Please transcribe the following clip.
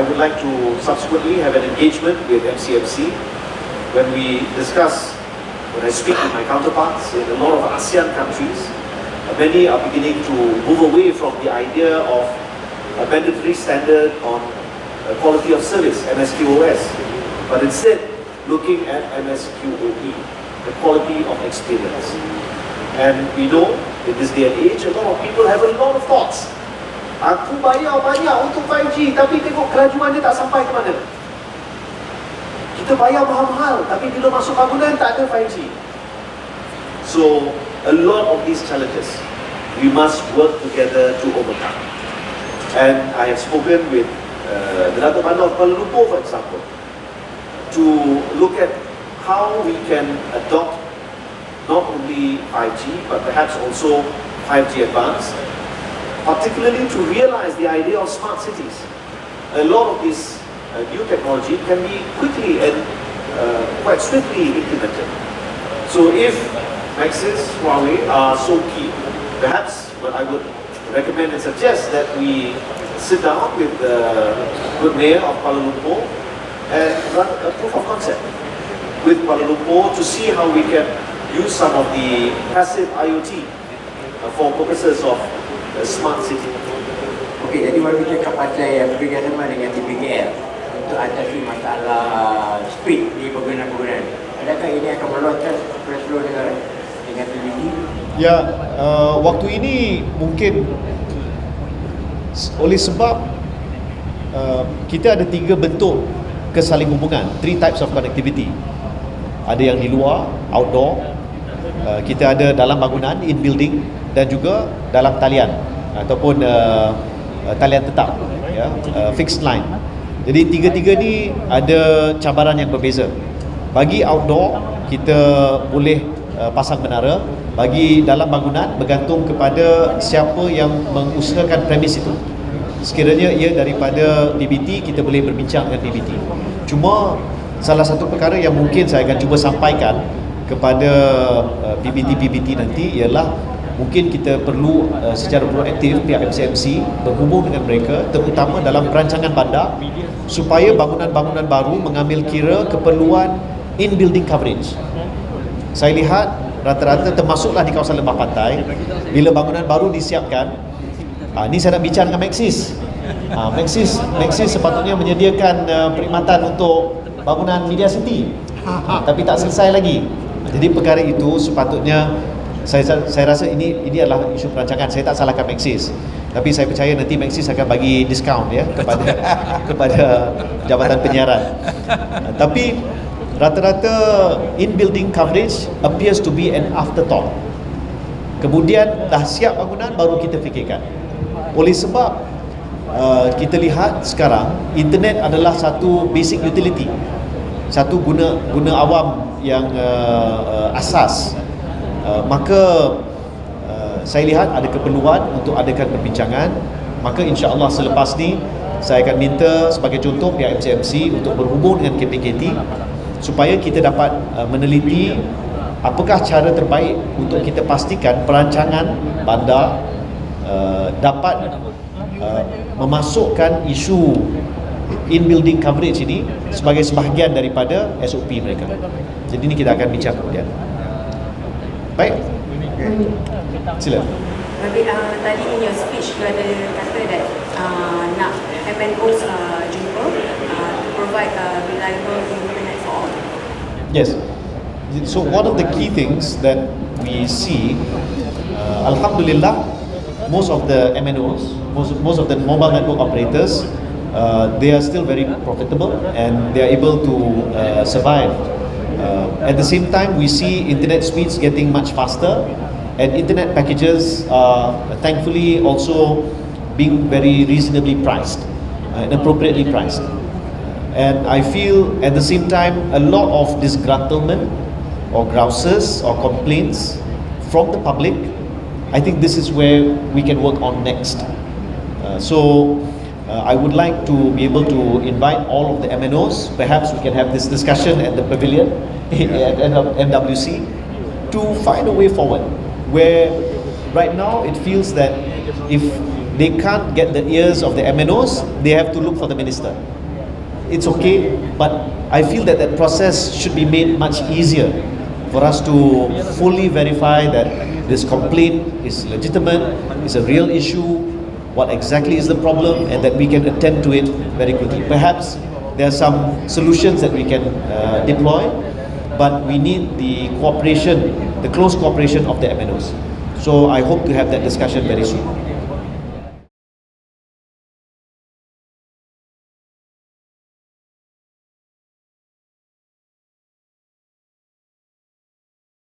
I would like to subsequently have an engagement with MCMC when we discuss, when I speak with my counterparts in a lot of ASEAN countries. Many are beginning to move away from the idea of a mandatory standard on quality of service, MSQOS, but instead looking at MSQOE, the quality of experience. And we know in this day and age, a lot of people have a lot of thoughts. Aku bayar banyak untuk 5G, tapi tengok kelajuan dia tak sampai ke mana. Kita bayar mahal-mahal, tapi bila masuk bangunan tak ada 5G. So, a lot of these challenges, we must work together to overcome. And I have spoken with the Dato' Bandar of Kuala Lumpur, for example, to look at how we can adopt not only 5G, but perhaps also 5G advanced, particularly to realize the idea of smart cities. A lot of this new technology can be quickly and quite swiftly implemented. So if Maxis, Huawei are so keen, perhaps what I would recommend and suggest that we sit down with the good mayor of Kuala Lumpur and run a proof of concept with Kuala Lumpur to see how we can use some of the passive IoT for purposes of smart city. Okey, jadi kalau kita cakap pasal bekerjasama dengan TPKL untuk atasi masalah speed di bangunan-bangunan, adakah ini akan melontar flow dengan TPT? Ya, waktu ini mungkin oleh sebab kita ada 3 bentuk kesaling hubungan, 3 types of connectivity. Ada yang di luar, outdoor, kita ada dalam bangunan, in building, dan juga dalam talian ataupun talian tetap, ya, fixed line. Jadi 3-3 ni ada cabaran yang berbeza. Bagi outdoor, kita boleh pasang menara. Bagi dalam bangunan, bergantung kepada siapa yang mengusahakan premis itu. Sekiranya ia daripada PBT, kita boleh berbincang dengan PBT. Cuma salah satu perkara yang mungkin saya akan cuba sampaikan kepada PBT nanti ialah mungkin kita perlu secara proaktif pihak MCMC berhubung dengan mereka, terutama dalam perancangan bandar, supaya bangunan-bangunan baru mengambil kira keperluan in-building coverage. Saya lihat rata-rata termasuklah di kawasan lembah pantai, bila bangunan baru disiapkan, ni saya nak bincang dengan Maxis. Maxis sepatutnya menyediakan perkhidmatan untuk bangunan Media City, tapi tak selesai lagi. Jadi perkara itu sepatutnya saya rasa ini adalah isu perancangan. Saya tak salahkan Maxis, tapi saya percaya nanti Maxis akan bagi diskaun, ya, kepada Jabatan Penyiaran. Tapi rata-rata in-building coverage appears to be an afterthought. Kemudian dah siap bangunan, baru kita fikirkan. Oleh sebab kita lihat sekarang internet adalah satu basic utility, satu guna awam yang asas. Maka saya lihat ada keperluan untuk adakan perbincangan. Maka insya-Allah selepas ni saya akan minta sebagai contoh pihak MCMC untuk berhubung dengan KPKT supaya kita dapat meneliti apakah cara terbaik untuk kita pastikan perancangan bandar dapat memasukkan isu in-building coverage ini sebagai sebahagian daripada SOP mereka. Jadi ini kita akan bincang kemudian. Baik. Sila. Tapi tadi in your speech you ada kata that nak MNOs jumpa to provide reliable internet for all. Yes. So one of the key things that we see, Alhamdulillah, most of the MNOs, most of the mobile network operators, they are still very profitable and they are able to survive. At the same time, we see internet speeds getting much faster, and internet packages are thankfully also being very reasonably priced and appropriately priced. And I feel at the same time a lot of disgruntlement or grouses or complaints from the public. I think this is where we can work on next. I would like to be able to invite all of the MNOs. Perhaps we can have this discussion at the pavilion at MWC to find a way forward. Where right now it feels that if they can't get the ears of the MNOs, they have to look for the minister. It's okay, but I feel that that process should be made much easier for us to fully verify that this complaint is legitimate, is a real issue, what exactly is the problem, and that we can attend to it very quickly. Perhaps there are some solutions that we can deploy, but we need the cooperation, the close cooperation of the MNOs. So I hope to have that discussion very soon.